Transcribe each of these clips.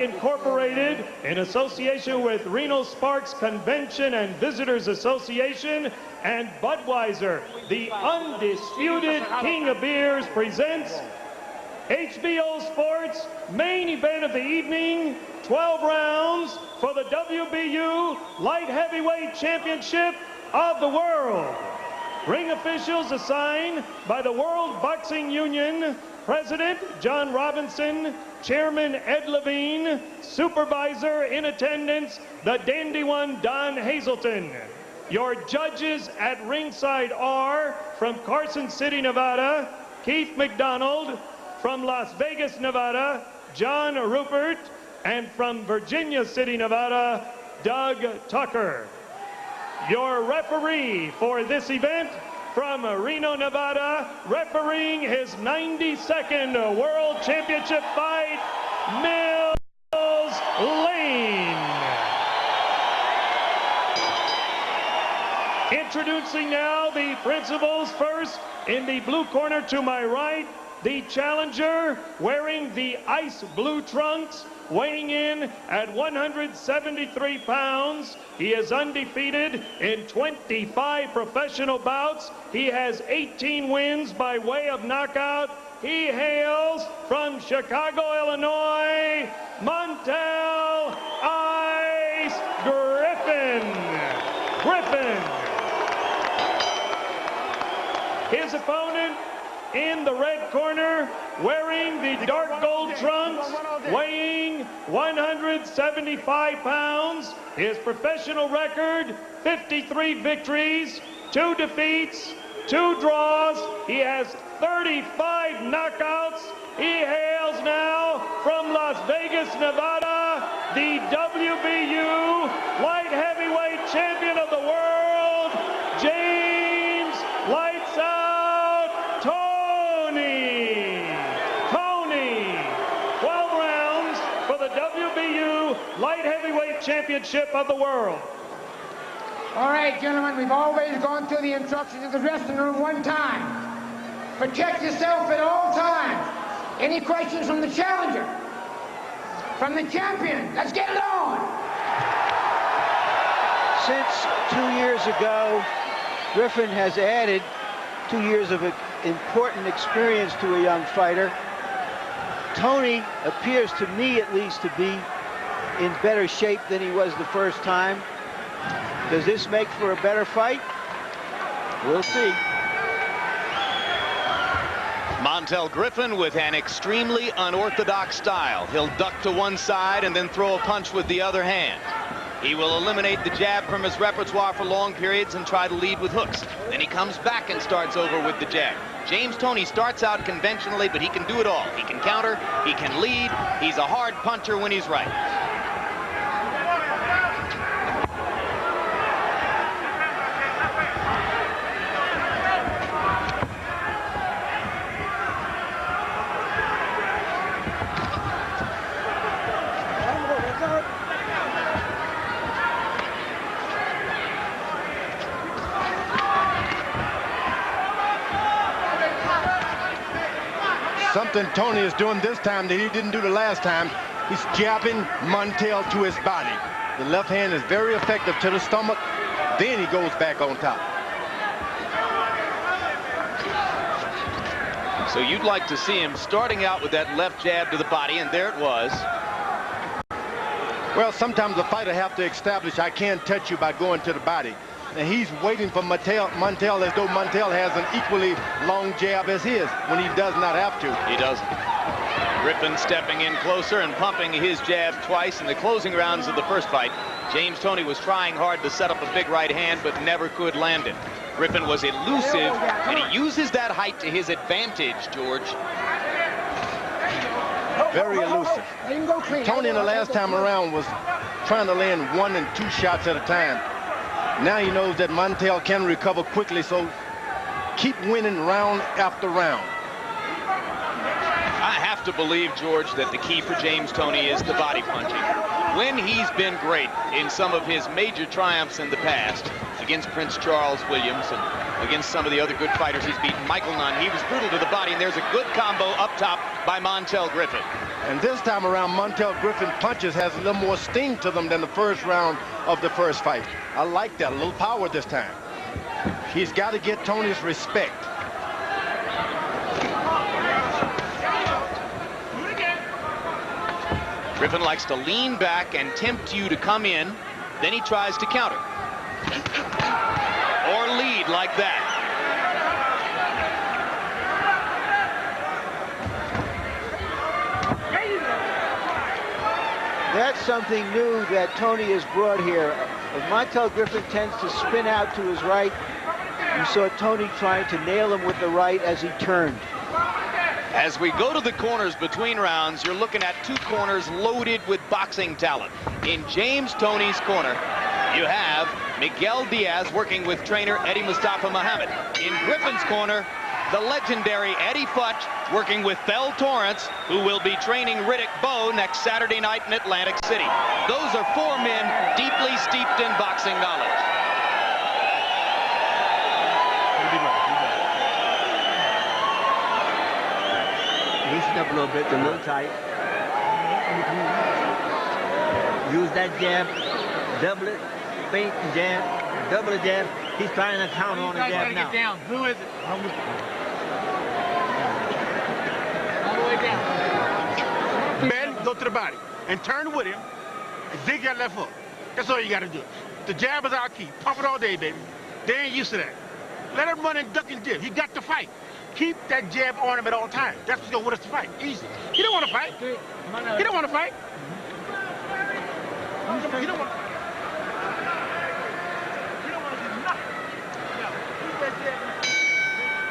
Incorporated, in association with Reno Sparks Convention and Visitors Association, and Budweiser, the undisputed king of beers, presents HBO Sports main event of the evening, 12 rounds for the WBU Light Heavyweight Championship of the World. Ring officials assigned by the World Boxing Union, President John Robinson, Chairman Ed Levine, Supervisor in attendance, the dandy one Don Hazelton. Your judges at ringside are, from Carson City, Nevada, Keith McDonald, from Las Vegas, Nevada, John Rupert, and from Virginia City, Nevada, Doug Tucker. Your referee for this event, from Reno, Nevada, refereeing his 92nd World Championship fight, Mills Lane. Introducing now the principals. First, in the blue corner to my right, the challenger wearing the ice blue trunks, weighing in at 173 pounds. He is undefeated in 25 professional bouts. He has 18 wins by way of knockout. He hails from Chicago, Illinois, Montell Ice Griffin. His opponent in the red corner, wearing the dark gold trunks, weighing 175 pounds. His professional record, 53 victories, 2 defeats, 2 draws. He has 35 knockouts. He hails now from Las Vegas, Nevada, the WBU Light Heavyweight Champion of the World, James Lights Out Toney. 12 rounds for the WBU Light Heavyweight Championship of the World. All right, gentlemen, we've always gone through the instructions of the dressing room one time. Protect yourself at all times. Any questions from the challenger? From the champion? Let's get it on. Since 2 years ago, Griffin has added 2 years of important experience to a young fighter. Toney appears to me, at least, to be in better shape than he was the first time. Does this make for a better fight? We'll see. Montell Griffin with an extremely unorthodox style. He'll duck to one side and then throw a punch with the other hand. He will eliminate the jab from his repertoire for long periods and try to lead with hooks. Then he comes back and starts over with the jab. James Toney starts out conventionally, but he can do it all. He can counter, he can lead, he's a hard puncher when he's right. Something Toney is doing this time that he didn't do the last time. He's jabbing Montell to his body. The left hand is very effective to the stomach. Then he goes back on top. So you'd like to see him starting out with that left jab to the body, and there it was. Well, sometimes the fighter have to establish, I can't touch you by going to the body. And he's waiting for Montell as though Montell has an equally long jab as his, when he does not have to. He doesn't. Griffin stepping in closer and pumping his jab twice in the closing rounds of the first fight. James Toney was trying hard to set up a big right hand, but never could land it. Griffin was elusive, and he uses that height to his advantage, George. Very elusive. Toney in the last time around was trying to land 1 and 2 shots at a time. Now he knows that Montell can recover quickly, so keep winning round after round. I have to believe, George, that the key for James Toney is the body punching. when he's been great in some of his major triumphs in the past, against Prince Charles Williams and against some of the other good fighters he's beaten, Michael Nunn, he was brutal to the body, and there's a good combo up top by Montell Griffin. And this time around, Montell Griffin punches has a little more sting to them than the first round of the first fight. I like that, a little power this time. He's got to get Toney's respect. Griffin likes to lean back and tempt you to come in, then he tries to counter. Or lead like that. That's something new that Toney has brought here. Montell Griffin tends to spin out to his right. You saw Toney trying to nail him with the right as he turned. As we go to the corners between rounds, you're looking at two corners loaded with boxing talent. In James Toney's corner, you have Miguel Diaz working with trainer Eddie Mustafa Muhammad. In Griffin's corner, the legendary Eddie Futch working with Thel Torrance, who will be training Riddick Bowe next Saturday night in Atlantic City. Those are four men deeply steeped in boxing knowledge. Loosen up a little bit, a little tight. Use that jab, double it, feint and jab, double the jab. He's trying to counter on the jab now. Get down. Who is it? All the way down. Bend, go to the body, and turn with him, and dig that left hook. That's all you got to do. The jab is our key. Pump it all day, baby. They ain't used to that. Let him run and duck and dip. He got to fight. Keep that jab on him at all times. That's what's going to win us the fight. Easy. He don't want to fight. He don't want to fight. He don't want to.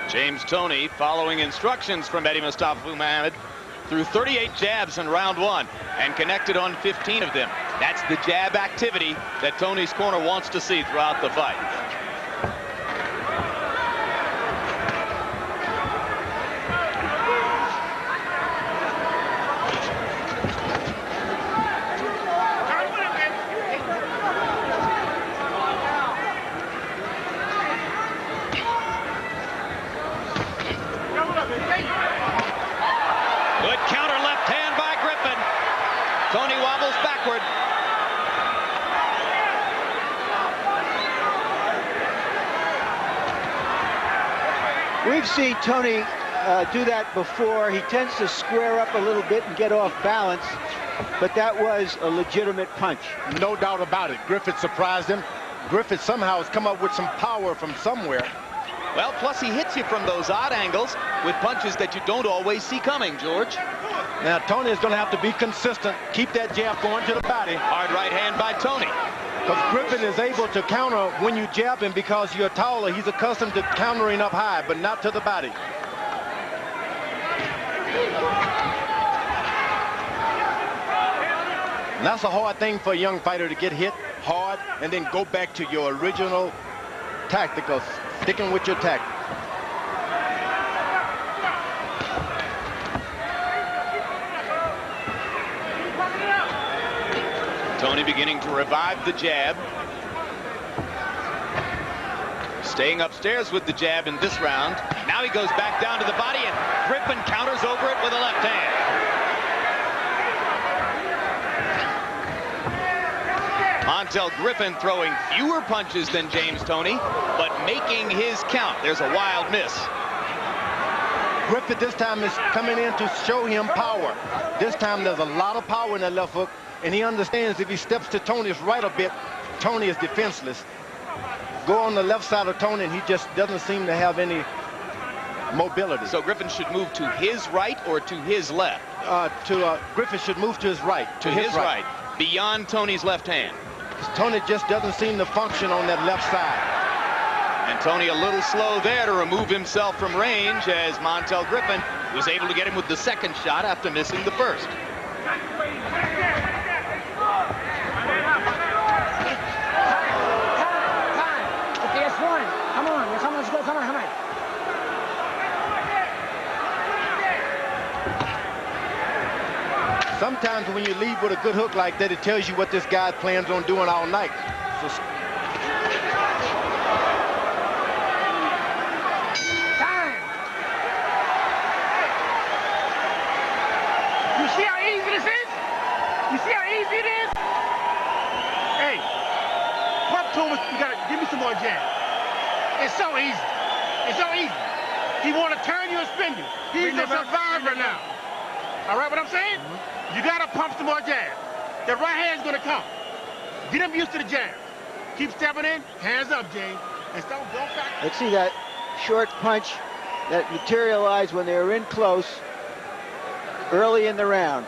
James Toney following instructions from Eddie Mustafa Muhammad threw 38 jabs in round one and connected on 15 of them. That's the jab activity that Toney's corner wants to see throughout the fight. We've seen Toney do that before. He tends to square up a little bit and get off balance, but that was a legitimate punch. No doubt about it. Griffith surprised him. Griffith somehow has come up with some power from somewhere. Well, plus he hits you from those odd angles with punches that you don't always see coming, George. Now, Toney is going to have to be consistent. Keep that jab going to the body. Hard right hand by Toney. Because Griffin is able to counter when you jab him because you're taller. He's accustomed to countering up high, but not to the body. And that's a hard thing for a young fighter to get hit hard and then go back to your original tactical, sticking with your tactic. Toney beginning to revive the jab. Staying upstairs with the jab in this round. Now he goes back down to the body, and Griffin counters over it with a left hand. Montell Griffin throwing fewer punches than James Toney, but making his count. There's a wild miss. Griffith this time is coming in to show him power. This time there's a lot of power in that left hook, and he understands if he steps to Toney's right a bit, Toney is defenseless. Go on the left side of Toney, and he just doesn't seem to have any mobility. So Griffin should move to his right or to his left? Griffin should move to his right. To his right. Beyond Toney's left hand. Toney just doesn't seem to function on that left side. And Toney a little slow there to remove himself from range, as Montell Griffin was able to get him with the second shot after missing the first. Sometimes when you leave with a good hook like that, it tells you what this guy plans on doing all night. So, time. You see how easy this is? You see how easy it is? Hey, pump to him. You gotta give me some more jab. It's so easy. It's so easy. He want to turn you and spin you. He's a survivor now. All right, what I'm saying? You got to pump some more jab. The right hand's going to come. Get him used to the jab. Keep stepping in. Hands up, James. And don't go back. Let's see that short punch that materialized when they were in close early in the round.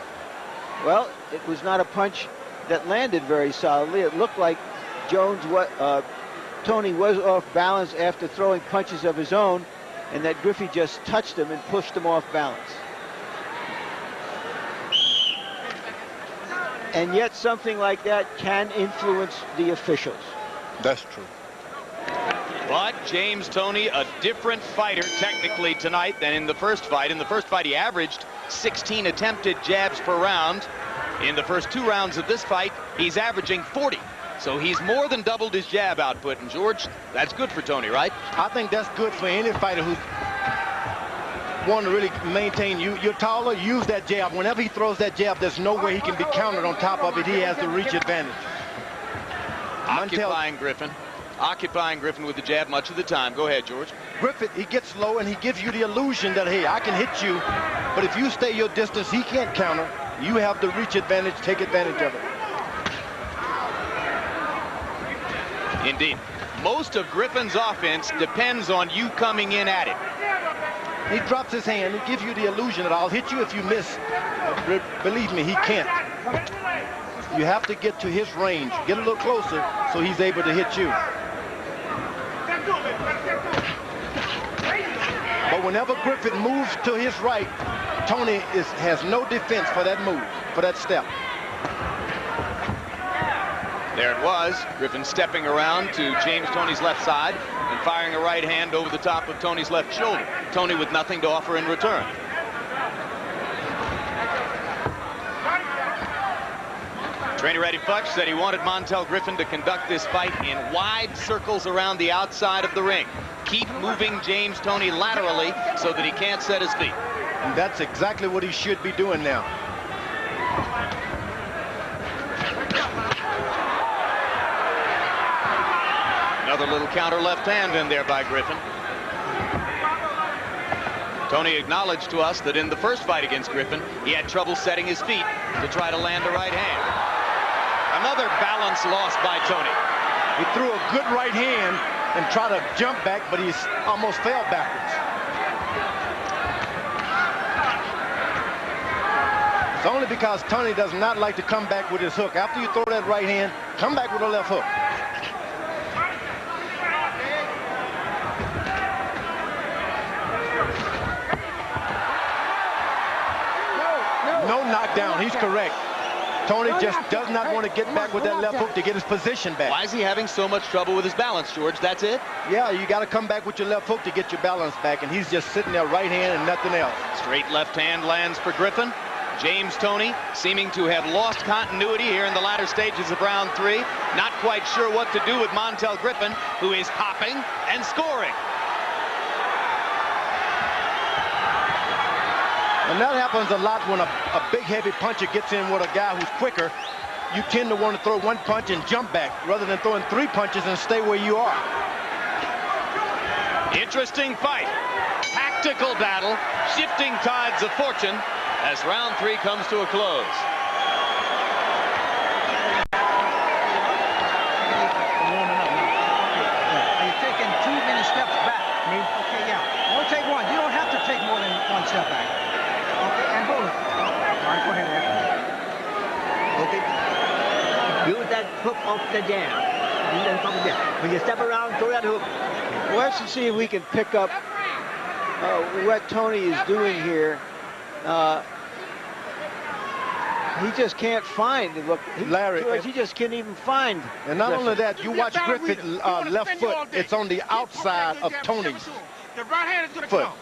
Well, it was not a punch that landed very solidly. It looked like Toney was off balance after throwing punches of his own, and that Griffey just touched him and pushed him off balance. And yet something like that can influence the officials. that's true. But James Toney, a different fighter technically tonight than in the first fight. In the first fight, he averaged 16 attempted jabs per round. In the first 2 rounds of this fight, he's averaging 40. So he's more than doubled his jab output. And George, that's good for Toney, right? I think that's good for any fighter who's want to really maintain you're taller, use that jab. Whenever he throws that jab, there's no way he can be countered on top of it. He has the reach advantage. Occupying Griffin with the jab much of the time. Go ahead, George. Griffin, he gets low and he gives you the illusion that, hey, I can hit you, but if you stay your distance, he can't counter. You have the reach advantage. Take advantage of it. Indeed. Most of Griffin's offense depends on you coming in at him. He drops his hand. He gives you the illusion that I'll hit you if you miss. Believe me, he can't. You have to get to his range. Get a little closer so he's able to hit you. But whenever Griffin moves to his right, Toney has no defense for that move, for that step. There it was. Griffin stepping around to James Toney's left side and firing a right hand over the top of Toney's left shoulder. Toney with nothing to offer in return. Trainer Eddie Futch said he wanted Montell Griffin to conduct this fight in wide circles around the outside of the ring. Keep moving James Toney laterally so that he can't set his feet. And that's exactly what he should be doing now. Another little counter left hand in there by Griffin. Toney acknowledged to us that in the first fight against Griffin, he had trouble setting his feet to try to land a right hand. Another balance lost by Toney. He threw a good right hand and tried to jump back, but he almost fell backwards. It's only because Toney does not like to come back with his hook. After you throw that right hand, come back with a left hook. No knockdown. He's correct. Toney just does not want to get back with that left hook to get his position back. Why is he having so much trouble with his balance, George? That's it? Yeah, you got to come back with your left hook to get your balance back, and he's just sitting there right hand and nothing else. Straight left hand lands for Griffin. James Toney seeming to have lost continuity here in the latter stages of round 3. Not quite sure what to do with Montell Griffin, who is hopping and scoring. And that happens a lot when a big heavy puncher gets in with a guy who's quicker. You tend to want to throw one punch and jump back rather than throwing 3 punches and stay where you are. Interesting fight. Tactical battle. Shifting tides of fortune as round 3 comes to a close. Are you taking 2 many steps back? Me? Okay, yeah. Don't take one. You don't have to take more than 1 step back. Okay, and hold it. All right, go ahead, Ed. Okay. Use that hook off the jam. Use that hook off the jam. When you step around, throw that hook. Well, let's see if we can pick up what Toney is doing here. He just can't find. Look, Larry, he just can't even find. And not Griffin. only that, you watch Griffin left foot. It's on the outside of Toney's The right hand is going to foot. come.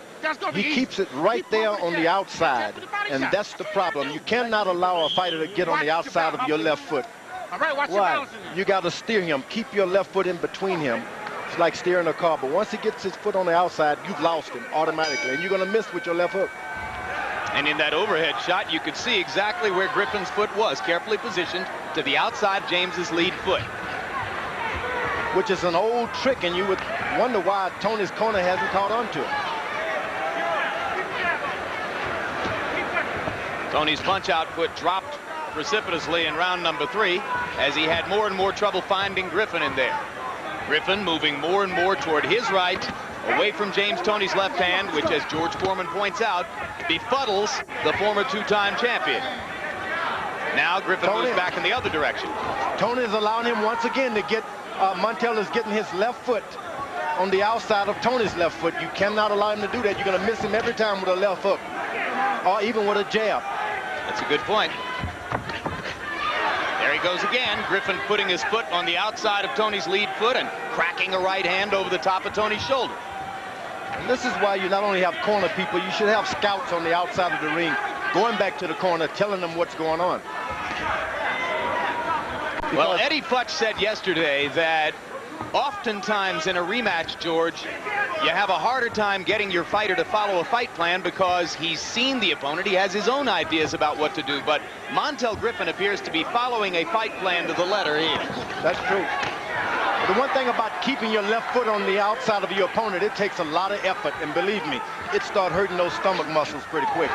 He keeps it right there on the outside, and that's the problem. You cannot allow a fighter to get on the outside of your left foot. All right, watch your Why? balance. You got to steer him. Keep your left foot in between him. It's like steering a car, but once he gets his foot on the outside, you've lost him automatically, and you're going to miss with your left hook. And in that overhead shot, you could see exactly where Griffin's foot was, carefully positioned to the outside James's lead foot. Which is an old trick, and you would wonder why Toney's corner hasn't caught on to it. Toney's punch output dropped precipitously in round number 3 as he had more and more trouble finding Griffin in there. Griffin moving more and more toward his right, away from James Toney's left hand, which, as George Foreman points out, befuddles the former 2-time champion. Now Griffin moves back in the other direction. Toney is allowing him once again to get, Montell is getting his left foot on the outside of Toney's left foot. You cannot allow him to do that. You're going to miss him every time with a left hook, or even with a jab. That's a good point. There he goes again. Griffin putting his foot on the outside of Toney's lead foot and cracking a right hand over the top of Toney's shoulder. And this is why you not only have corner people, you should have scouts on the outside of the ring going back to the corner, telling them what's going on. Well, Eddie Futch said yesterday that oftentimes in a rematch, George, you have a harder time getting your fighter to follow a fight plan because he's seen the opponent. He has his own ideas about what to do. But Montell Griffin appears to be following a fight plan to the letter here. That's true. But the one thing about keeping your left foot on the outside of your opponent, it takes a lot of effort. And believe me, it starts hurting those stomach muscles pretty quick.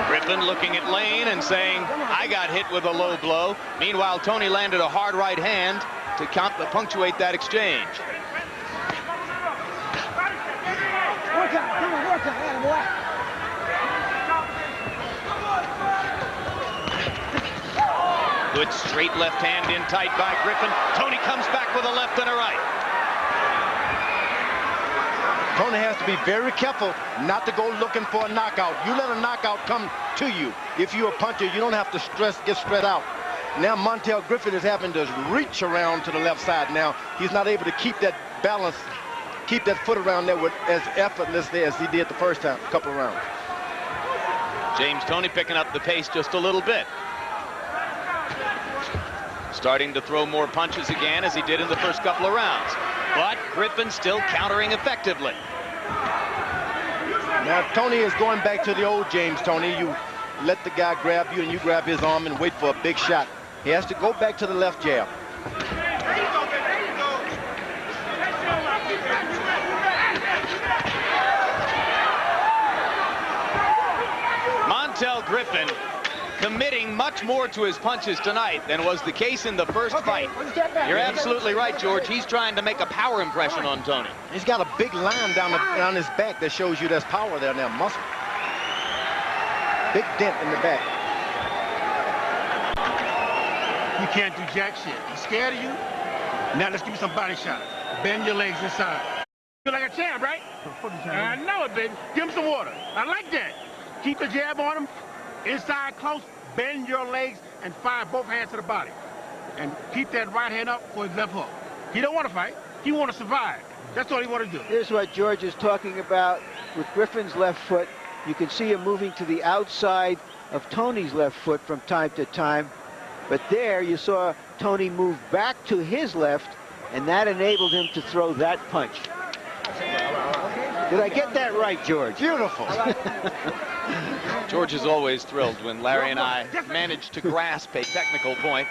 Griffin looking at Lane and saying, I got hit with a low blow. Meanwhile, Toney landed a hard right hand to punctuate that exchange. Work out, come on, work out, boy. Good straight left hand in tight by Griffin. Toney comes back with a left and a right. Toney has to be very careful not to go looking for a knockout. You let a knockout come to you. If you're a puncher, you don't have to get spread out. Now Montell Griffin is having to reach around to the left side now. He's not able to keep that balance, keep that foot around there as effortlessly as he did the first time, couple of rounds. James Toney picking up the pace just a little bit. Starting to throw more punches again as he did in the first couple of rounds. But Griffin still countering effectively. Now Toney is going back to the old James Toney. You let the guy grab you and you grab his arm and wait for a big shot. He has to go back to the left jab. Montell Griffin committing much more to his punches tonight than was the case in the first fight. You're absolutely right, George. He's trying to make a power impression on Toney. He's got a big line down his back that shows you there's power there now, muscle. Big dent in the back. You can't do jack shit. He's scared of you. Now let's give you some body shots. Bend your legs inside. Feel like a champ, right? I know it, baby. Give him some water. I like that. Keep the jab on him. Inside close, bend your legs and fire both hands to the body. And keep that right hand up for his left hook. He don't want to fight. He want to survive. That's all he want to do. Here's what George is talking about with Griffin's left foot. You can see him moving to the outside of Toney's left foot from time to time. But there you saw Toney move back to his left, and that enabled him to throw that punch. Did I get that right, George? Beautiful. George is always thrilled when Larry and I manage to grasp a technical point.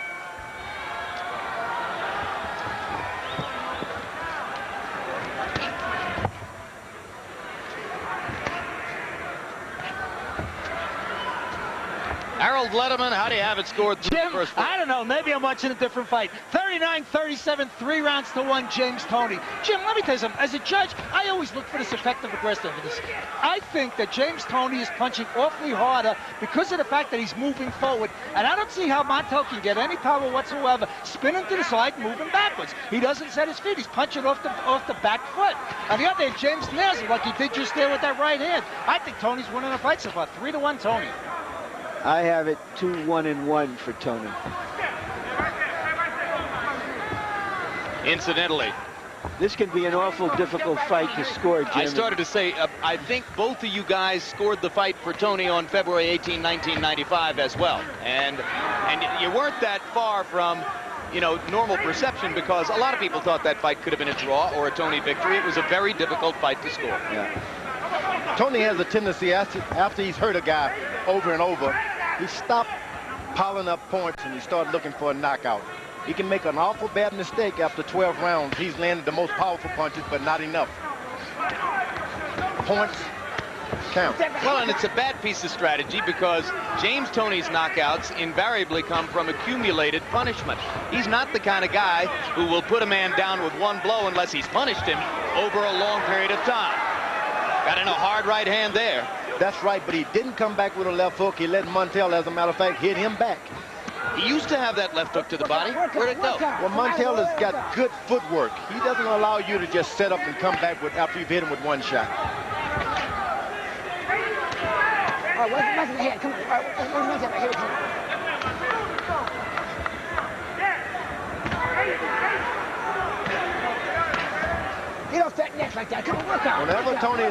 Harold Letterman, how do you have it scored? Jim, I don't know. Maybe I'm watching a different fight. 39-37, 3 rounds to 1, James Toney. Jim, let me tell you something. As a judge, I always look for this effective aggressiveness. I think that James Toney is punching awfully harder because of the fact that he's moving forward. And I don't see how Montell can get any power whatsoever spinning to the side, moving backwards. He doesn't set his feet. He's punching off the back foot. On the other hand, James nails it like he did just there with that right hand. I think Toney's winning the fight so far. 3-1 Toney. I have it 2-1-1 for Toney. Incidentally, This can be an awful difficult fight to score, Jim. I started to say, I think both of you guys scored the fight for Toney on February 18, 1995 as well. And you weren't that far from, you know, normal perception, because a lot of people thought that fight could have been a draw or a Toney victory. It was a very difficult fight to score. Yeah. Toney has a tendency, after he's hurt a guy over and over, he stopped piling up points and he started looking for a knockout. He can make an awful bad mistake after 12 rounds. He's landed the most powerful punches, but not enough. Points count. Well, and it's a bad piece of strategy, because James Toney's knockouts invariably come from accumulated punishment. He's not the kind of guy who will put a man down with one blow unless he's punished him over a long period of time. Got in a hard right hand there. That's right, but he didn't come back with a left hook. He let Montell, as a matter of fact, hit him back. He used to have that left hook to the body. Where'd it go? Well, Montell has got good footwork. He doesn't allow you to just set up and come back with after you've hit him with one shot. All right, where's the head? Come on. All right, where's the head? Here it comes. Get off that neck like that. Come on, work out. Whenever Toney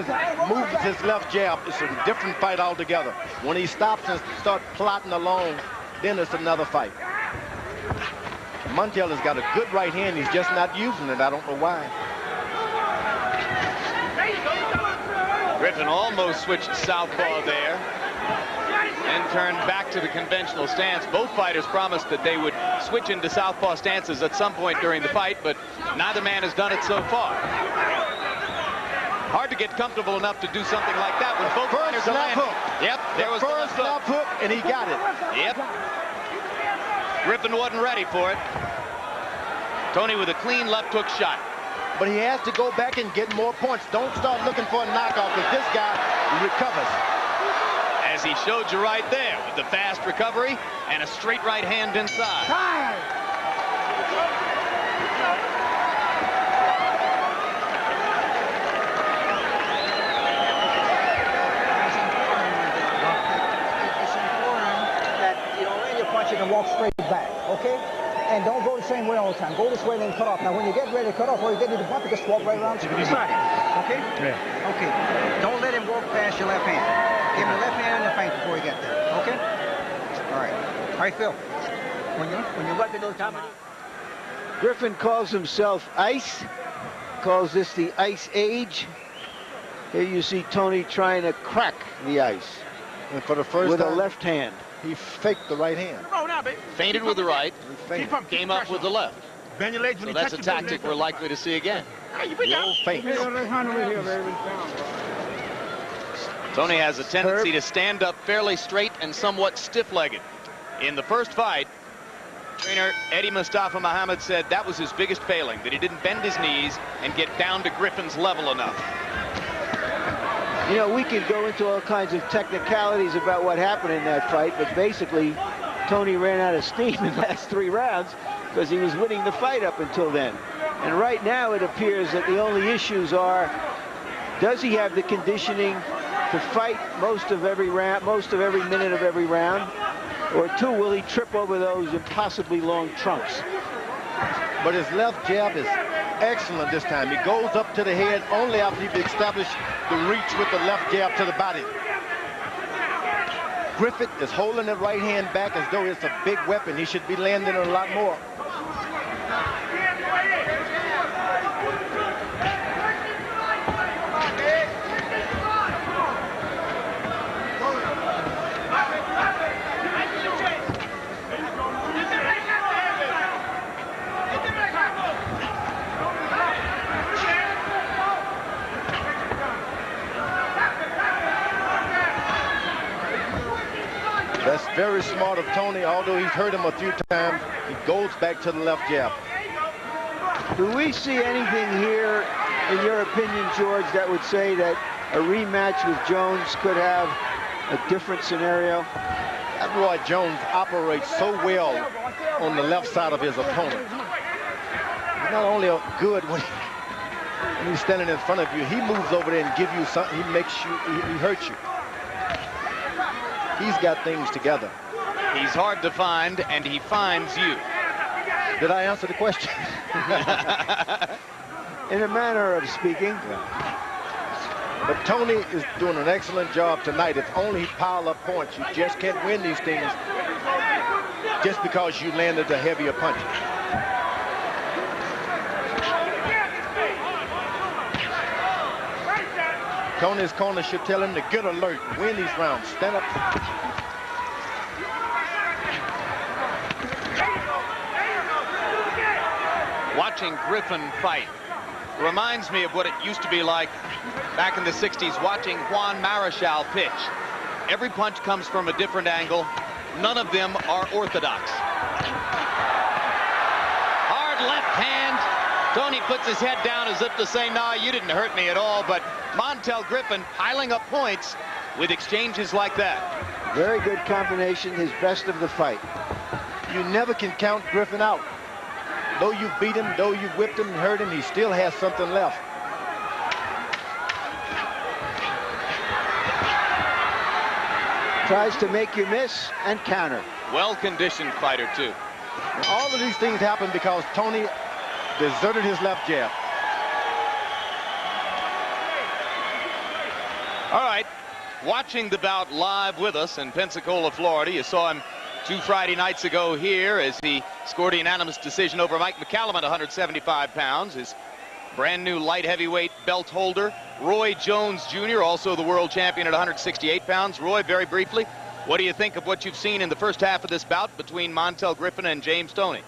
moves his left jab, it's a different fight altogether. When he stops and starts plotting along, then it's another fight. Montell has got a good right hand. He's just not using it. I don't know why. Griffin almost switched southpaw there and turned back to the conventional stance. Both fighters promised that they would switch into southpaw stances at some point during the fight, but neither man has done it so far. Hard to get comfortable enough to do something like that when both fighters are left hook. Yep, there was the first left hook, and he got it. Yep. Griffin wasn't ready for it. Toney with a clean left hook shot. But he has to go back and get more points. Don't start looking for a knockout, because this guy recovers. As he showed you right there, with the fast recovery and a straight right hand inside. You can walk straight back, okay? And don't go the same way all the time. Go this way, then cut off. Now, when you get ready to cut off, or you get to the bump, you just walk right around to the side. Okay? Yeah. Okay. Don't let him walk past your left hand. Give him the left hand and the feint before you get there. Okay? All right. All right, Phil. When you're working those time. Griffin calls himself Ice. Calls this the Ice Age. Here you see Toney trying to crack the ice. And for the first with time, a left hand. He faked the right hand. Oh, now, baby. Feinted with the right. Came up with the left. Bend your legs when so that's a tactic we're likely to see again. The old feint. Toney has a tendency to stand up fairly straight and somewhat stiff-legged. In the first fight, trainer Eddie Mustafa Muhammad said that was his biggest failing, that he didn't bend his knees and get down to Griffin's level enough. You know, we could go into all kinds of technicalities about what happened in that fight, but basically, Toney ran out of steam in the last 3 rounds because he was winning the fight up until then. And right now, it appears that the only issues are, does he have the conditioning to fight most of every round, most of every minute of every round? Or 2, will he trip over those impossibly long trunks? But his left jab is excellent this time. He goes up to the head only after he's established the reach with the left jab to the body. Griffin is holding the right hand back as though it's a big weapon. He should be landing a lot more. That's very smart of Toney. Although he's hurt him a few times, he goes back to the left jab. Do we see anything here, in your opinion, George, that would say that a rematch with Jones could have a different scenario? That Roy Jones operates so well on the left side of his opponent. He's not only good when he's standing in front of you, he moves over there and gives you something. He makes you, he hurts you. He's got things together. He's hard to find, and he finds you. Did I answer the question? in a manner of speaking. Yeah. But Toney is doing an excellent job tonight. If only he pile up points. You just can't win these things just because you landed the heavier punches. Toney's corner should tell him to get alert, win these rounds, stand up. Watching Griffin fight reminds me of what it used to be like back in the 60s watching Juan Marichal pitch. Every punch comes from a different angle. None of them are orthodox. Hard left hand. Toney puts his head down as if to say, nah, you didn't hurt me at all. But Montell Griffin piling up points with exchanges like that. Very good combination, his best of the fight. You never can count Griffin out. Though you beat him, though you whipped him and hurt him, he still has something left. Tries to make you miss and counter. Well-conditioned fighter, too. And all of these things happen because Toney deserted his left jab. All right, watching the bout live with us in Pensacola, Florida. You saw him 2 Friday nights ago here as he scored a unanimous decision over Mike McCallum at 175 pounds. His brand new light heavyweight belt holder, Roy Jones Jr., also the world champion at 168 pounds. Roy, very briefly, what do you think of what you've seen in the first half of this bout between Montell Griffin and James Toney?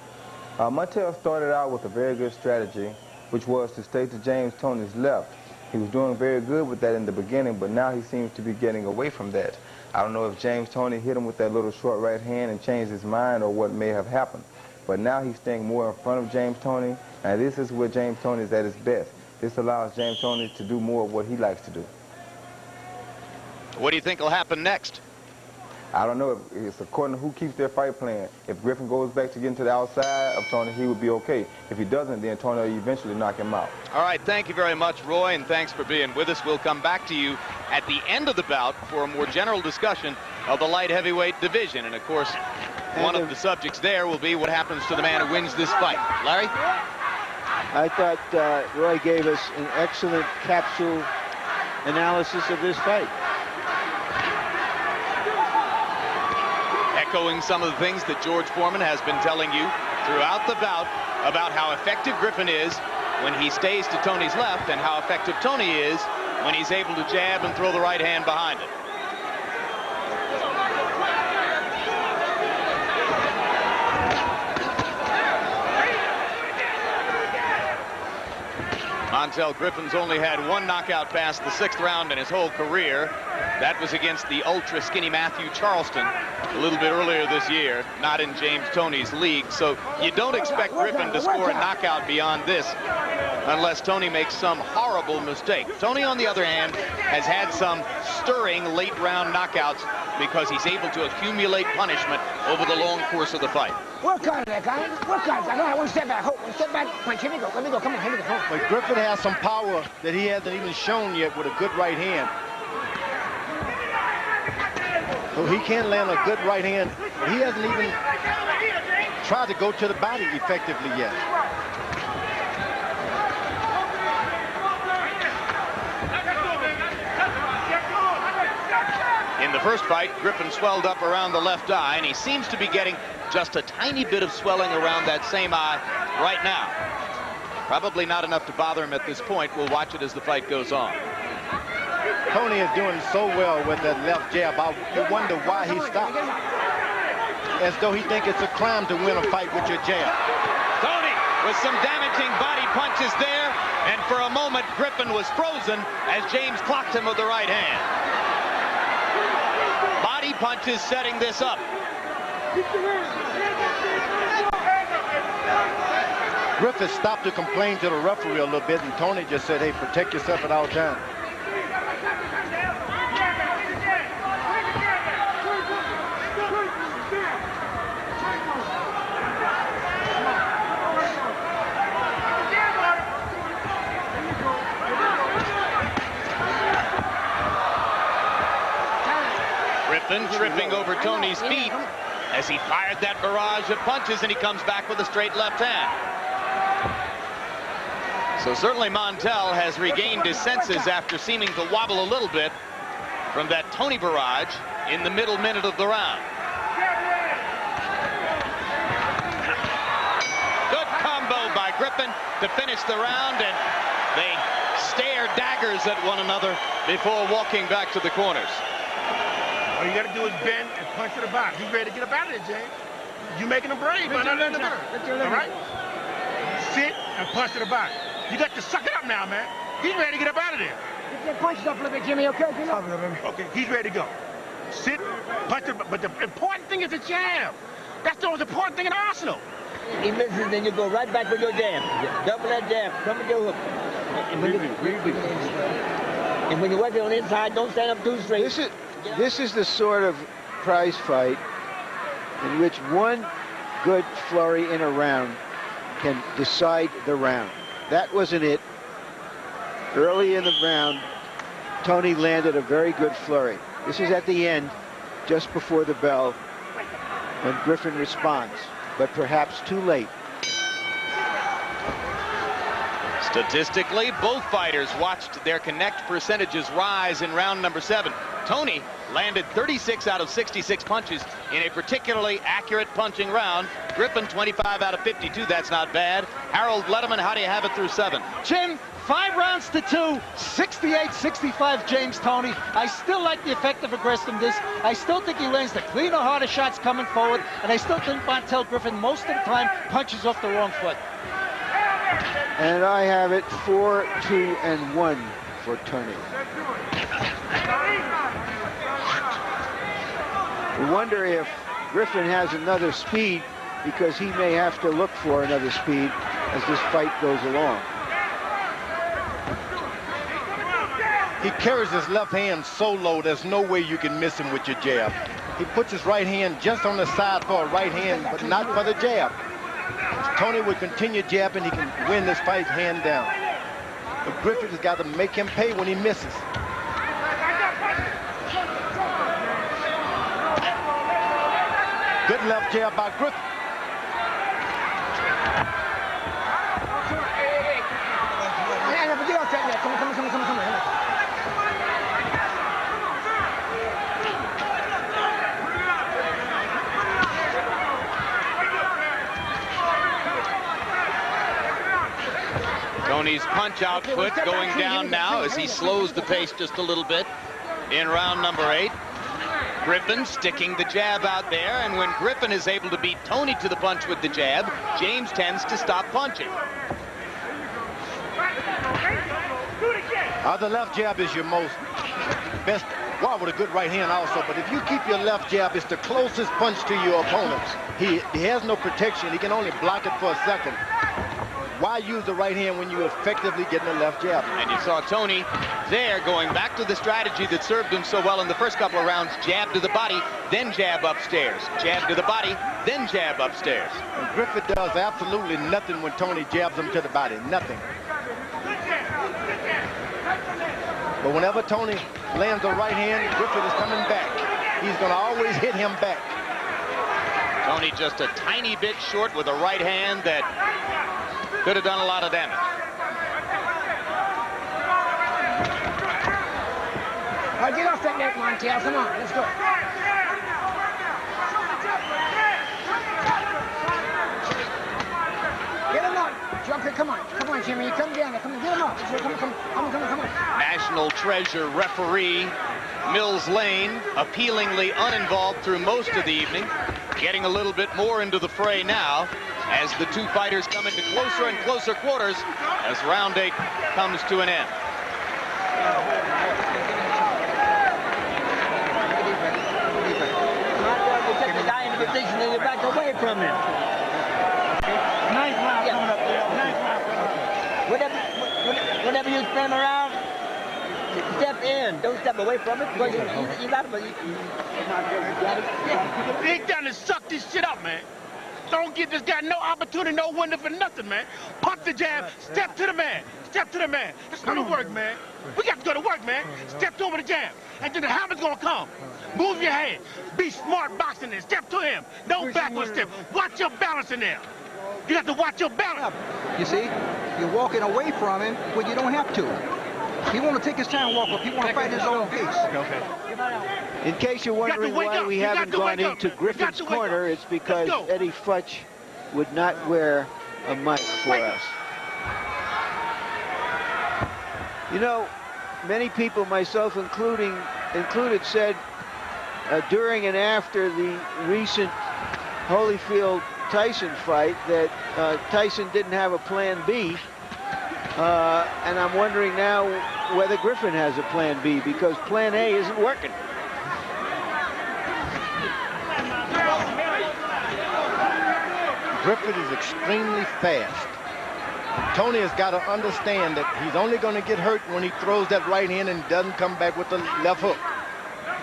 Montell started out with a very good strategy, which was to stay to James Toney's left. He was doing very good with that in the beginning, but now he seems to be getting away from that. I don't know if James Toney hit him with that little short right hand and changed his mind or what may have happened. But now he's staying more in front of James Toney, and this is where James Toney is at his best. This allows James Toney to do more of what he likes to do. What do you think will happen next? I don't know. It's according to who keeps their fight plan. If Griffin goes back to getting to the outside of Toney, he would be okay. If he doesn't, then Toney will eventually knock him out. All right, thank you very much, Roy, and thanks for being with us. We'll come back to you at the end of the bout for a more general discussion of the light heavyweight division. And, of course, one of the subjects there will be what happens to the man who wins this fight. Larry? I thought Roy gave us an excellent capsule analysis of this fight. Echoing some of the things that George Foreman has been telling you throughout the bout about how effective Griffin is when he stays to Toney's left and how effective Toney is when he's able to jab and throw the right hand behind it. Montell Griffin's only had 1 knockout past the 6th round in his whole career. That was against the ultra-skinny Matthew Charleston a little bit earlier this year, not in James Toney's league. So you don't expect Griffin to score a knockout beyond this unless Toney makes some horrible mistake. Toney, on the other hand, has had some stirring late-round knockouts because he's able to accumulate punishment over the long course of the fight. Work on that guy. Work on it. I got 1 step back. Hold, 1 step back. Punch. Here we go. Let me go. Come on. Here we go. But Griffin has some power that he hasn't even shown yet with a good right hand. So he can land a good right hand. But he hasn't even tried to go to the body effectively yet. In the first fight, Griffin swelled up around the left eye, and he seems to be getting just a tiny bit of swelling around that same eye right now. Probably not enough to bother him at this point. We'll watch it as the fight goes on. Toney is doing so well with that left jab. You wonder why he stopped. As though he thinks it's a crime to win a fight with your jab. Toney with some damaging body punches there, and for a moment Griffin was frozen as James clocked him with the right hand. Body punches setting this up. Griffin stopped to complain to the referee a little bit, and Toney just said, hey, protect yourself at all times. Griffin tripping over Toney's feet as he fired that barrage of punches, and he comes back with a straight left hand. So certainly Montell has regained his senses after seeming to wobble a little bit from that Toney barrage in the middle minute of the round. Good combo by Griffin to finish the round, and they stare daggers at one another before walking back to the corners. All you got to do is bend and punch to the bottom. He's ready to get up out of there, James. You making him brave, but not letting him do. All right? Sit and punch to the bottom. You got to suck it up now, man. He's ready to get up out of there. Get your punches up a little bit, Jimmy, okay? Okay, he's ready to go. Sit, punch to the bottom. But the important thing is the jab. That's the most important thing in the arsenal. He misses, then you go right back with your jab. Double that jab. Come with your hook. And when you work it on the inside, don't stand up too straight. This is the sort of prize fight in which one good flurry in a round can decide the round. That wasn't it. Early in the round, Toney landed a very good flurry. This is at the end, just before the bell, when Griffin responds, but perhaps too late. Statistically, both fighters watched their connect percentages rise in round number 7. Toney landed 36 out of 66 punches in a particularly accurate punching round. Griffin 25 out of 52. That's not bad. Harold Letterman, how do you have it through 7? Jim, 5 rounds to 2, 68-65 James Toney. I still like the effective aggressiveness. I still think he lands the cleaner, harder shots coming forward, and I still think Montell Griffin most of the time punches off the wrong foot. And I have it 4-2-1 for Toney. I wonder if Griffin has another speed, because he may have to look for another speed as this fight goes along. He carries his left hand so low, there's no way you can miss him with your jab. He puts his right hand just on the side for a right hand, but not for the jab. Toney would continue jabbing, he can win this fight hand down. But Griffin has got to make him pay when he misses. Good left jab by Griffin. Come on. Toney's punch output going down now as he slows the pace just a little bit in round number 8. Griffin sticking the jab out there, and when Griffin is able to beat Toney to the punch with the jab, James tends to stop punching. The left jab is your most best, well, with a good right hand also, but if you keep your left jab, it's the closest punch to your opponent. He has no protection. He can only block it for a second. Why use the right hand when you're effectively getting the left jab? And you saw Toney there going back to the strategy that served him so well in the first couple of rounds. Jab to the body, then jab upstairs. Jab to the body, then jab upstairs. And Griffin does absolutely nothing when Toney jabs him to the body. Nothing. But whenever Toney lands a right hand, Griffin is coming back. He's going to always hit him back. Toney just a tiny bit short with a right hand that could have done a lot of damage. All right, get off that neck, Montell. Come on, let's go. Get him up. Jump it. Come on, Jimmy. Come down there. Come on, get him up. Come on. National treasure referee Mills Lane appealingly uninvolved through most of the evening, getting a little bit more into the fray now as the two fighters come into closer and closer quarters as round 8 comes to an end. You take the guy into position and you back away from him. Nice round coming up there. Nice round coming up. Whenever you stand around, step in. Don't step away from it, because you got to. He's done to suck this shit up, man. Don't give this guy no opportunity, no window for nothing, man. Pump the jab, step to the man. Step to the man. Let's go to work, man. We got to go to work, man. Step to him with the jab. And then the hammer's going to come. Move your head. Be smart boxing there. Step to him. No backward step. Watch your balance in there. You got to watch your balance. You see, you're walking away from him when you don't have to. He want to take his time and walk up. He want to fight his own pace. In case you're wondering why we haven't gone into Griffin's corner, it's because Eddie Futch would not wear a mic for us. You know, many people, myself included, said during and after the recent Holyfield-Tyson fight that Tyson didn't have a plan B. And I'm wondering now whether Griffin has a plan B, because plan A isn't working. Griffin is extremely fast. Toney has got to understand that he's only going to get hurt when he throws that right hand and doesn't come back with the left hook.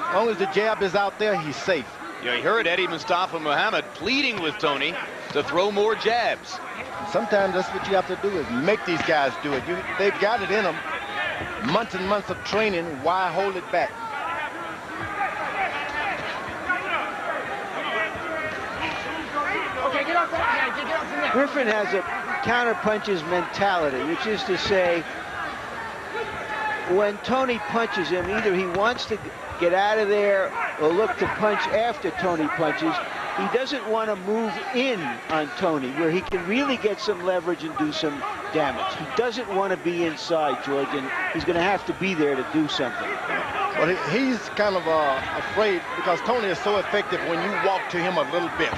As long as the jab is out there, he's safe. You heard Eddie Mustafa Muhammad pleading with Toney to throw more jabs. Sometimes that's what you have to do, is make these guys do it. They've got it in them. Months and months of training. Why hold it back? Okay, get off that. Get off from there. Griffin has a counter-punches mentality, which is to say, when Toney punches him, either he wants to get out of there or look to punch after Toney punches. He doesn't want to move in on Toney, where he can really get some leverage and do some damage. He doesn't want to be inside, George, and he's going to have to be there to do something. But he's kind of afraid, because Toney is so effective when you walk to him a little bit.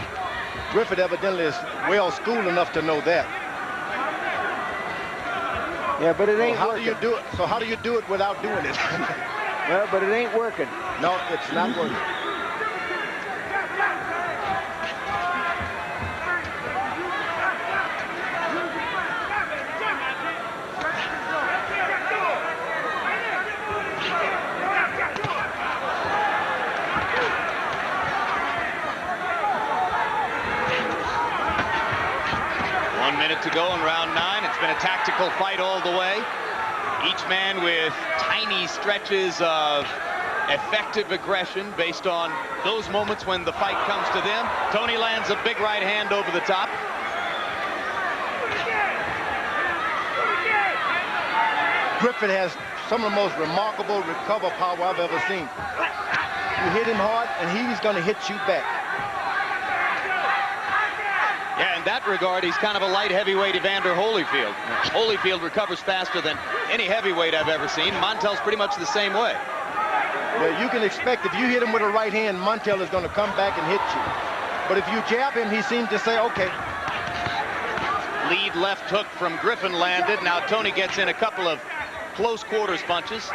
Griffin evidently is well schooled enough to know that. Yeah, but it ain't how working. do you do it? So how do you do it without doing it? Well, but it ain't working. No, it's not working. To go in round 9. It's been a tactical fight all the way. Each man with tiny stretches of effective aggression based on those moments when the fight comes to them. Toney lands a big right hand over the top. Griffin has some of the most remarkable recover power I've ever seen. You hit him hard, and he's going to hit you back. Yeah, in that regard, he's kind of a light heavyweight Evander Holyfield. Holyfield recovers faster than any heavyweight I've ever seen. Montell's pretty much the same way. Yeah, you can expect if you hit him with a right hand, Montell is going to come back and hit you. But if you jab him, he seems to say, okay. Lead left hook from Griffin landed. Now Toney gets in a couple of close quarters punches.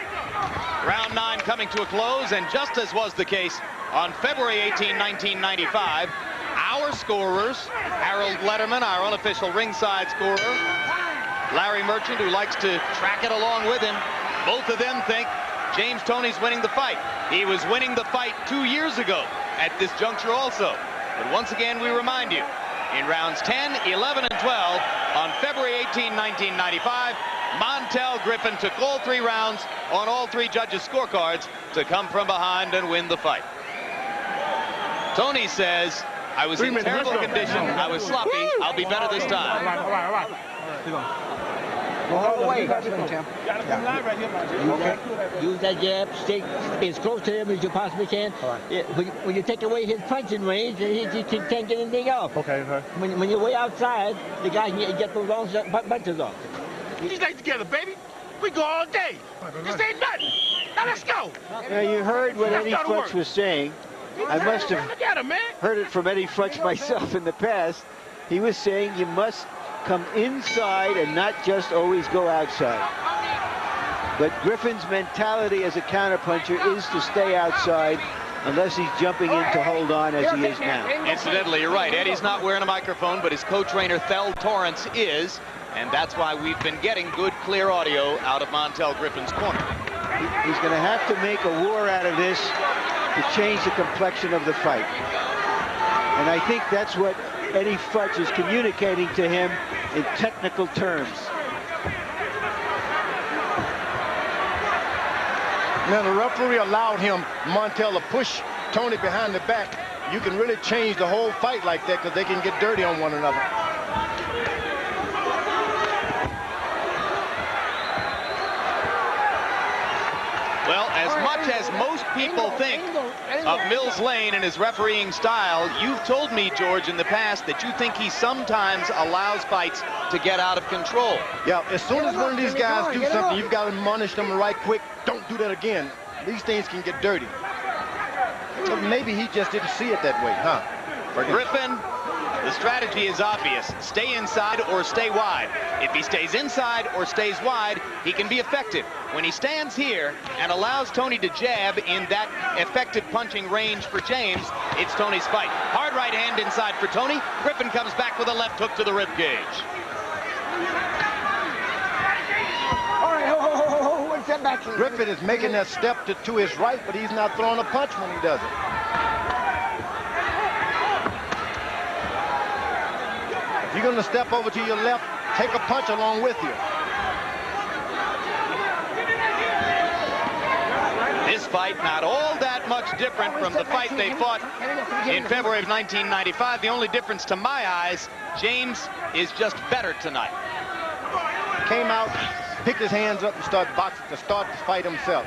Round 9 coming to a close, and just as was the case on February 18, 1995, our scorers, Harold Letterman, our unofficial ringside scorer, Larry Merchant, who likes to track it along with him, both of them think James Toney's winning the fight. He was winning the fight 2 years ago at this juncture also. But once again, we remind you, in rounds 10, 11, and 12, on February 18, 1995, Montell Griffin took all 3 rounds on all 3 judges' scorecards to come from behind and win the fight. Toney says, I was in terrible condition. I was sloppy. I'll be better this time. All right. Go all the way. Use that jab. Stay as close to him as you possibly can. Yeah, when you take away his punching range, he can't get anything off. Okay. When you're way outside, the guy can get those long punches off. We stay together, baby. We go all day. This ain't nothing. Now let's go. Now you heard what Eddie Futch was saying. I must have heard it from Eddie Futch myself in the past. He was saying you must come inside and not just always go outside. But Griffin's mentality as a counterpuncher is to stay outside unless he's jumping in to hold on as he is now. Incidentally, you're right. Eddie's not wearing a microphone, but his co-trainer Thel Torrance is, and that's why we've been getting good, clear audio out of Montell Griffin's corner. He's going to have to make a war out of this to change the complexion of the fight. And I think that's what Eddie Futch is communicating to him in technical terms. Now the referee allowed him, Montell, to push Toney behind the back. You can really change the whole fight like that because they can get dirty on one another. as much as most people think of Mills Lane and his refereeing style, you've told me, George, in the past that you think he sometimes allows fights to get out of control. Yeah, as soon as one of these guys do something, you've got to admonish them right quick. Don't do that again. These things can get dirty. But maybe he just didn't see it that way, huh? For Griffin, the strategy is obvious. Stay inside or stay wide. If he stays inside or stays wide, he can be effective. When he stands here and allows Toney to jab in that effective punching range for James, it's Toney's fight. Hard right hand inside for Toney. Griffin comes back with a left hook to the rib cage. All right, ho, step back. Griffin is making that step to his right, but he's not throwing a punch when he does it. If you're going to step over to your left, take a punch along with you. This fight not all that much different from the fight they fought in February of 1995. The only difference to my eyes, James is just better tonight. Came out, picked his hands up and started boxing to start the fight himself.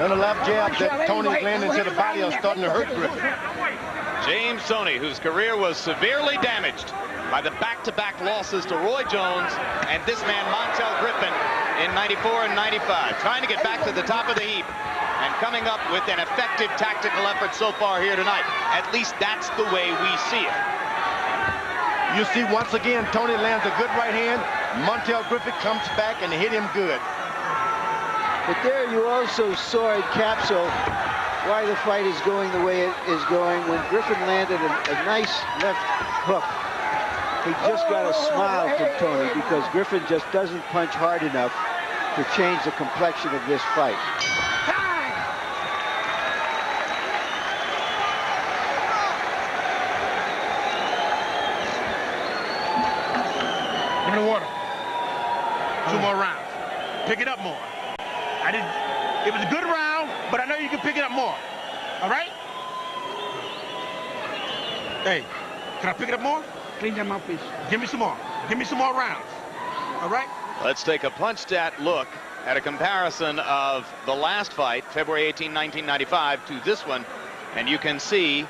And the left jab that Toney's landing to the body are starting to hurt Griffin. James Toney, whose career was severely damaged by the back-to-back losses to Roy Jones and this man, Montell Griffin, in 94 and 95. Trying to get back to the top of the heap and coming up with an effective tactical effort so far here tonight. At least that's the way we see it. You see, once again, Toney lands a good right hand. Montell Griffin comes back and hit him good. But there you also saw in capsule why the fight is going the way it is going. When Griffin landed a nice left hook, he just got a smile from Toney because Griffin just doesn't punch hard enough to change the complexion of this fight. Give me the water. 2 more rounds. Pick it up more. It was a good round, but I know you can pick it up more. All right? Hey, can I pick it up more? Clean them up, please. Give me some more. Give me some more rounds. All right? Let's take a punch stat look at a comparison of the last fight, February 18, 1995, to this one. And you can see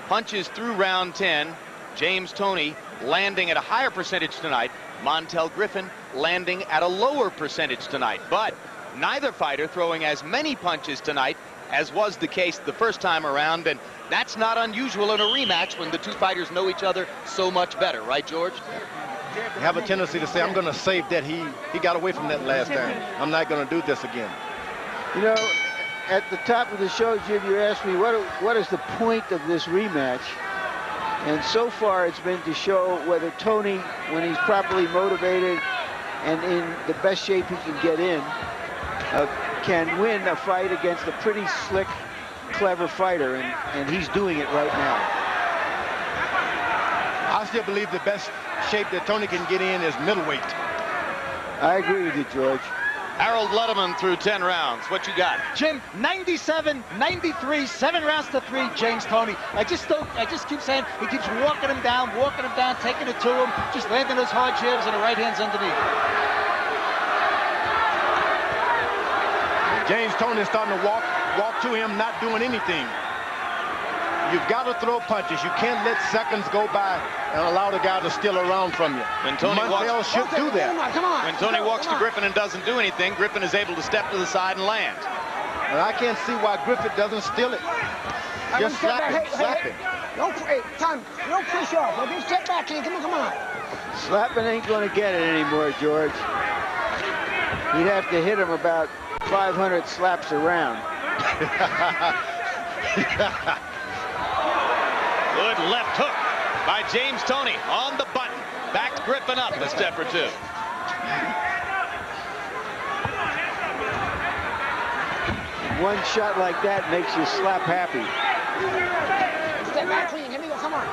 punches through round 10. James Toney landing at a higher percentage tonight. Montell Griffin landing at a lower percentage tonight. But neither fighter throwing as many punches tonight as was the case the first time around, and that's not unusual in a rematch when the two fighters know each other so much better, right, George? I have a tendency to say, I'm going to save that. He got away from that last time. I'm not going to do this again. You know, at the top of the show, Jim, you asked me what is the point of this rematch? And so far it's been to show whether Toney, when he's properly motivated and in the best shape he can get in, can win a fight against a pretty slick, clever fighter, and he's doing it right now. I still believe the best shape that Toney can get in is middleweight. I agree with you, George. Harold Letterman through 10 rounds. What you got? Jim, 97, 93, 7 rounds to 3, James Toney. I just keep saying he keeps walking him down, taking it to him, just landing those hard jabs and the right hands underneath. James Toney is starting to walk to him, not doing anything. You've got to throw punches. You can't let seconds go by and allow the guy to steal around from you. When Toney Montell should do that. When Toney walks to Griffin and doesn't do anything, Griffin is able to step to the side and land. And I can't see why Griffin doesn't steal it. Just slap him, slap him. Tom, don't push off. Okay, step back, kid. Come on. Slapping ain't going to get it anymore, George. You'd have to hit him about 500 slaps around. Good left hook by James Toney on the button. Backed Griffin up a step or two. One shot like that makes you slap happy. Step back clean. Here we go. Come on.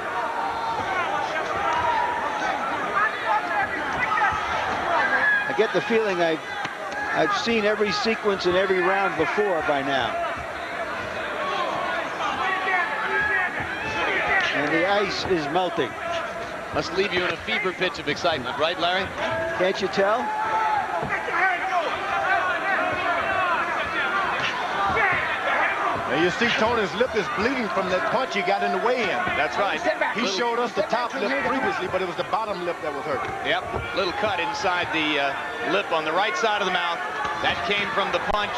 I get the feeling I've seen every sequence in every round before by now. and the ice is melting. Must leave you in a fever pitch of excitement, right, Larry? Can't you tell? And you see Tony's lip is bleeding from that punch he got in the weigh-in. That's right. He showed us the top lip previously, but it was the bottom lip that was hurt. Yep, little cut inside the lip on the right side of the mouth. That came from the punch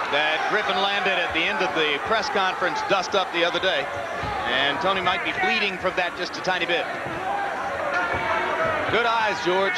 that Griffin landed at the end of the press conference dust up the other day. And Toney might be bleeding from that just a tiny bit. Good eyes, George.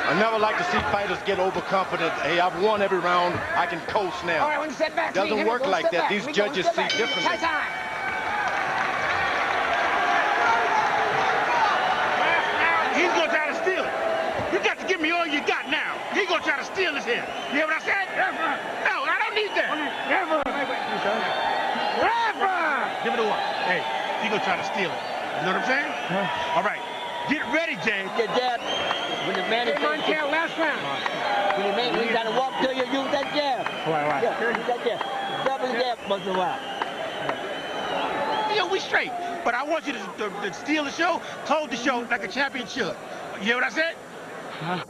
I never like to see fighters get overconfident. Hey, I've won every round. I can coast now. All right, when you step back, doesn't work like that. These judges see differently. He's going to try to steal it. You got to give me all you got now. He's going to try to steal this here. You hear what I said? No, I don't need that. Never. Give it a one. Hey, he's going to try to steal it. You know what I'm saying? All right. Get ready, James. The jab. When the man is Montell, last round. when the man, you got to walk till you use that jab. Right. Yeah, use that jab. Double jab once in a while. Yeah, we straight. But I want you to steal the show, close the show like a champion should. You hear what I said?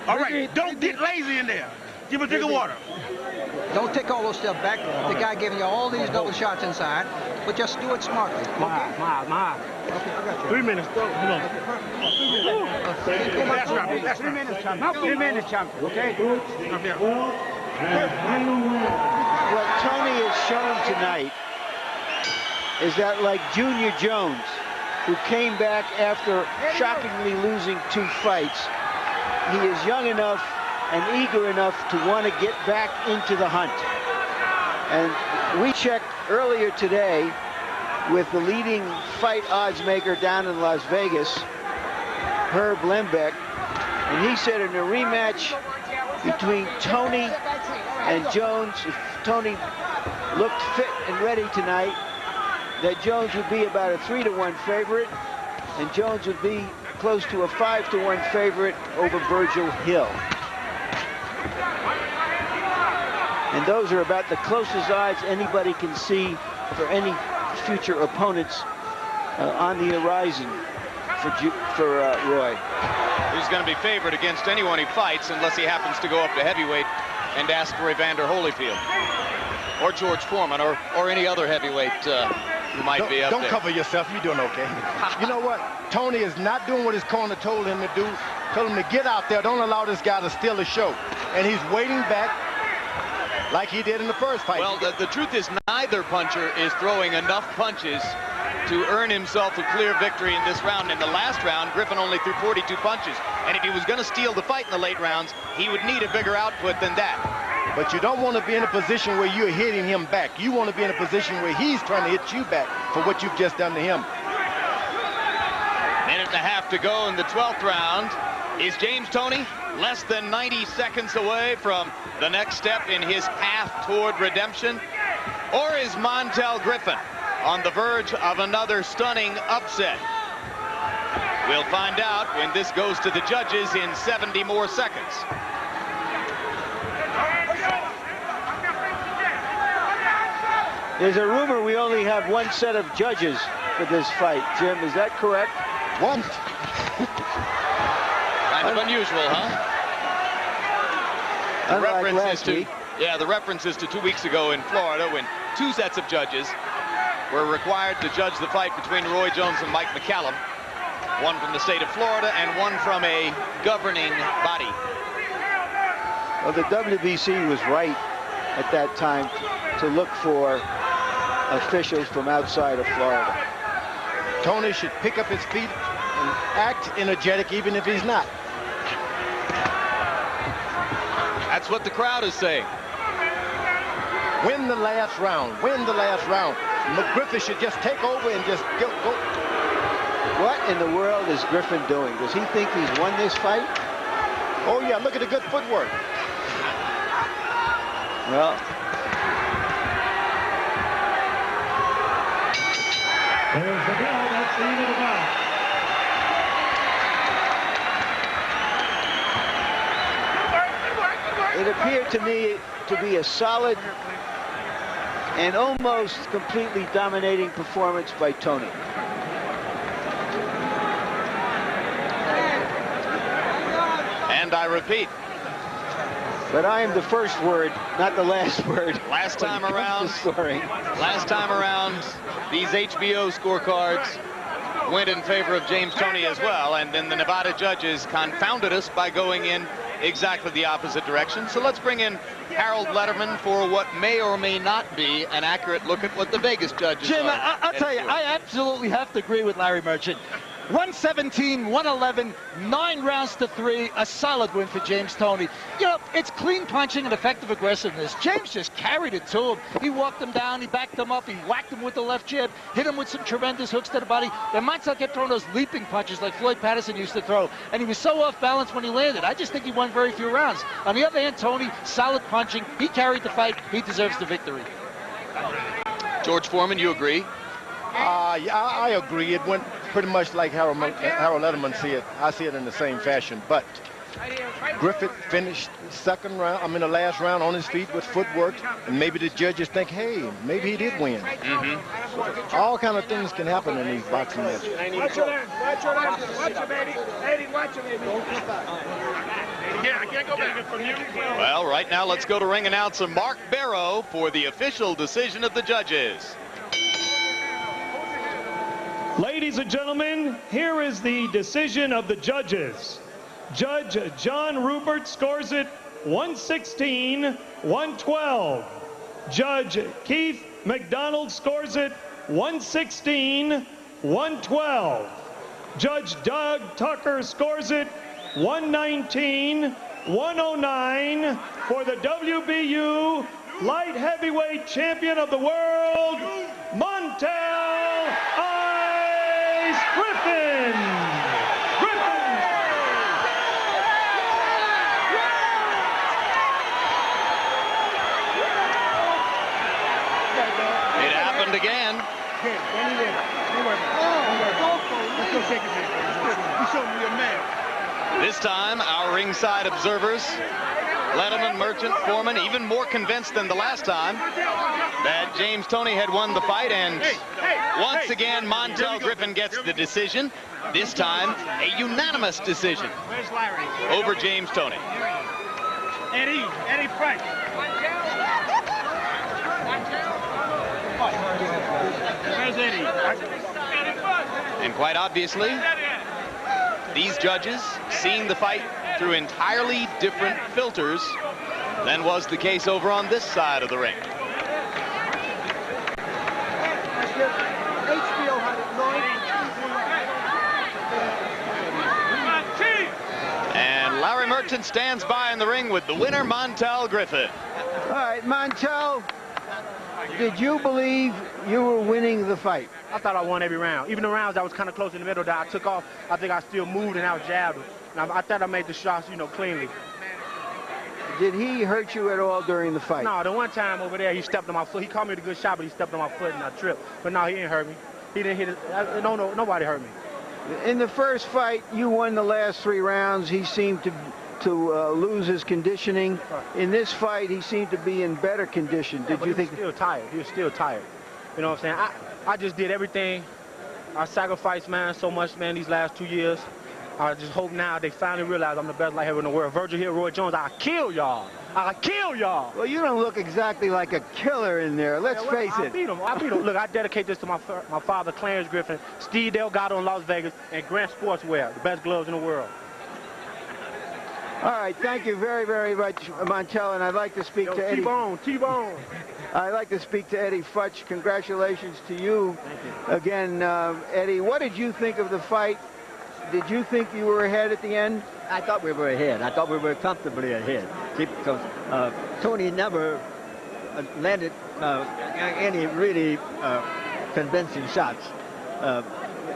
All right, don't get lazy in there. Give a drink of water. Don't take all those stuff back. The guy giving you all these double shots inside, but just do it smartly. Okay? Okay, I got you. 3 minutes. Go. Come on. That's right. That's 3 minutes, champion. 3 minutes, champion. Okay? What Toney has shown tonight is that, like Junior Jones, who came back after shockingly losing 2 fights, he is young enough and eager enough to want to get back into the hunt. And we checked earlier today with the leading fight odds maker down in Las Vegas, Herb Lembeck, and he said in a rematch between Toney and Jones, if Toney looked fit and ready tonight, that Jones would be about a 3-to-1 favorite, and Jones would be close to a 5-to-1 favorite over Virgil Hill. And those are about the closest odds anybody can see for any future opponents on the horizon for Roy. He's going to be favored against anyone he fights unless he happens to go up to heavyweight and ask for Evander Holyfield or George Foreman or any other heavyweight who might be up there. Don't cover yourself. You're doing okay. You know what? Toney is not doing what his corner told him to do. Told him to get out there. Don't allow this guy to steal the show. And he's waiting back like he did in the first fight. Well, the truth is neither puncher is throwing enough punches to earn himself a clear victory in this round. In the last round, Griffin only threw 42 punches. And if he was going to steal the fight in the late rounds, he would need a bigger output than that. But you don't want to be in a position where you're hitting him back. You want to be in a position where he's trying to hit you back for what you've just done to him. Minute and a half to go in the 12th round. Is James Toney less than 90 seconds away from the next step in his path toward redemption? Or is Montell Griffin on the verge of another stunning upset? We'll find out when this goes to the judges in 70 more seconds. There's a rumor we only have 1 set of judges for this fight. Jim, is that correct? One. Kind of unusual, huh? Unlike last week. Yeah, the reference is to 2 weeks ago in Florida when 2 sets of judges were required to judge the fight between Roy Jones and Mike McCallum. One from the state of Florida and one from a governing body. Well, the WBC was right at that time to look for officials from outside of Florida. Toney should pick up his feet and act energetic even if he's not. That's what the crowd is saying. Win the last round. Win the last round. McGriffin should just take over and just go. What in the world is Griffin doing? Does he think he's won this fight? Oh, yeah, look at the good footwork. Well, there's the bell. That's the end of the bout. it appeared to me to be a solid and almost completely dominating performance by Toney. And I repeat, but I am the first word, not the last word. Last time around, these HBO scorecards went in favor of James Toney as well, and then the Nevada judges confounded us by going in exactly the opposite direction. So let's bring in Harold Letterman for what may or may not be an accurate look at what the Vegas judges Jim, are. I'll tell you, I absolutely have to agree with Larry Merchant. 117, 111, 9 rounds to 3, a solid win for James Toney. You know, it's clean punching and effective aggressiveness. James just carried it to him. He walked him down, he backed him up, he whacked him with the left jab, hit him with some tremendous hooks to the body. Then Montell kept throwing those leaping punches like Floyd Patterson used to throw, and he was so off balance when he landed. I just think he won very few rounds. On the other hand, Toney, solid punching. He carried the fight. He deserves the victory. George Foreman, you agree? Yeah, I agree. It went pretty much like Harold Letterman see it. I see it in the same fashion. But Griffith finished the last round on his feet with footwork, and maybe the judges think, hey, maybe he did win. So all kind of things can happen in these boxing matches. Watch your left. Watch your left. Watch him, Eddie. Eddie, watch him, Eddie. Yeah, I can't go back from you. Well, right now, let's go to ring announcer Mark Barrow for the official decision of the judges. Ladies and gentlemen, here is the decision of the judges. Judge John Rupert scores it 116-112. Judge Keith McDonald scores it 116-112. Judge Doug Tucker scores it 119-109 for the WBU light heavyweight champion of the world, Montell Griffin. It happened again. This time, our ringside observers, Letterman, Merchant, Foreman, even more convinced than the last time that James Toney had won the fight, and once again, Montell Griffin gets the decision. This time, a unanimous decision over James Toney. Eddie Frank. Where's Eddie? And quite obviously, these judges seeing the fight through entirely different filters than was the case over on this side of the ring. And Larry Merchant stands by in the ring with the winner, Montell Griffin. All right, Montell, did you believe you were winning the fight? I thought I won every round. Even the rounds that was kind of close in the middle that I took off, I think I still moved and I jabbed. And I thought I made the shots, cleanly. Did he hurt you at all during the fight? No, the one time over there, he stepped on my foot. He called me a good shot, but he stepped on my foot and I tripped. But no, he didn't hurt me. He didn't hit it. No, nobody hurt me. In the first fight, you won the last 3 rounds. He seemed to lose his conditioning. In this fight, he seemed to be in better condition. Did you think? He was still tired. He was still tired. You know what I'm saying? I just did everything. I sacrificed, man, so much, man, these last 2 years. I just hope now they finally realize I'm the best light heavyweight in the world. Virgil Hill, Roy Jones, I'll kill y'all. I'll kill y'all. Well, you don't look exactly like a killer in there. Let's face it. I beat him. Look, I dedicate this to my father, Clarence Griffin, Steve Delgado in Las Vegas, and Grant Sportswear, the best gloves in the world. All right, thank you very, very much, Montell, and I'd like to speak to Eddie. T-Bone. I'd like to speak to Eddie Futch. Congratulations to you. Again, Eddie, what did you think of the fight? Did you think you were ahead at the end? I thought we were ahead. I thought we were comfortably ahead. See, because Toney never landed any really convincing shots.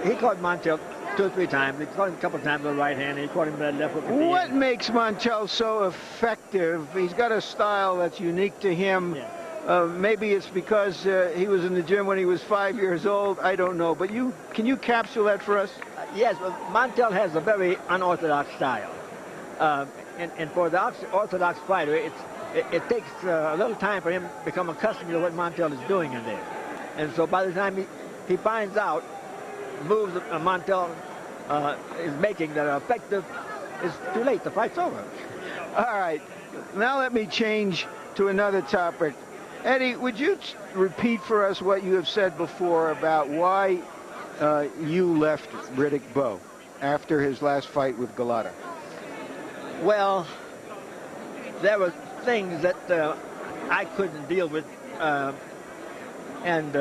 he caught Montell 2 or 3 times. He caught him a couple of times with the right hand, and he caught him with that left hook at the What end. makes Montell so effective? He's got a style that's unique to him. Yeah. Maybe it's because he was in the gym when he was 5 years old. I don't know. But can you capsule that for us? Yes, well, Montell has a very unorthodox style. And for the orthodox fighter, it takes a little time for him to become accustomed to what Montell is doing in there. And so by the time he finds out moves that Montell is making that are effective, it's too late. The fight's over. All right. Now let me change to another topic. Eddie, would you repeat for us what you have said before about why you left Riddick Bowe after his last fight with Galata? Well, there were things that I couldn't deal with, and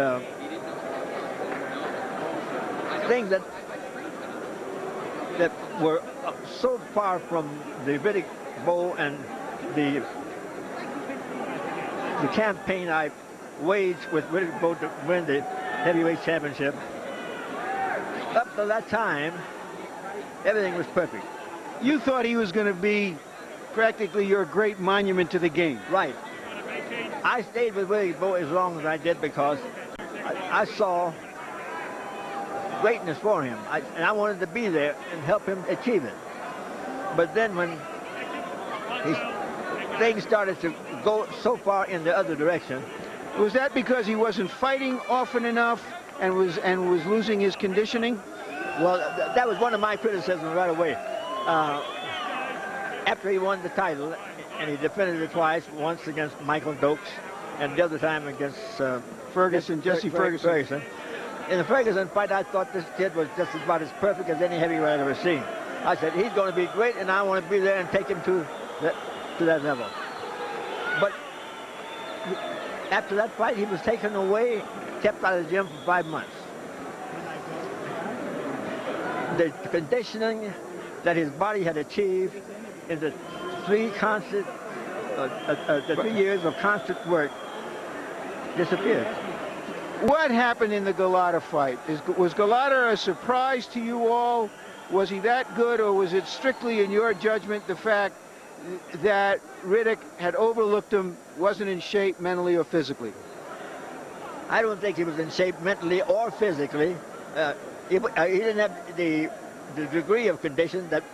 things that were so far from the Riddick Bowe and the campaign I waged with Riddick Bowe to win the heavyweight championship. Up to that time, everything was perfect. You thought he was going to be practically your great monument to the game. Right. I stayed with Riddick Bowe as long as I did because I saw greatness for him. And I wanted to be there and help him achieve it. But then when things started to go so far in the other direction. Was that because he wasn't fighting often enough and was losing his conditioning? Well, that was one of my criticisms right away. After he won the title, and he defended it twice, once against Michael Dokes, and the other time against Jesse Ferguson. In the Ferguson fight, I thought this kid was just about as perfect as any heavyweight I've ever seen. I said, he's going to be great, and I want to be there and take him to that level. But after that fight, he was taken away, kept out of the gym for 5 months. The conditioning that his body had achieved in the 3 years of constant work disappeared. What happened in the Galata fight? Was Galata a surprise to you all? Was he that good, or was it strictly, in your judgment, the fact that Riddick had overlooked him, wasn't in shape mentally or physically? I don't think he was in shape mentally or physically. He didn't have the degree of condition that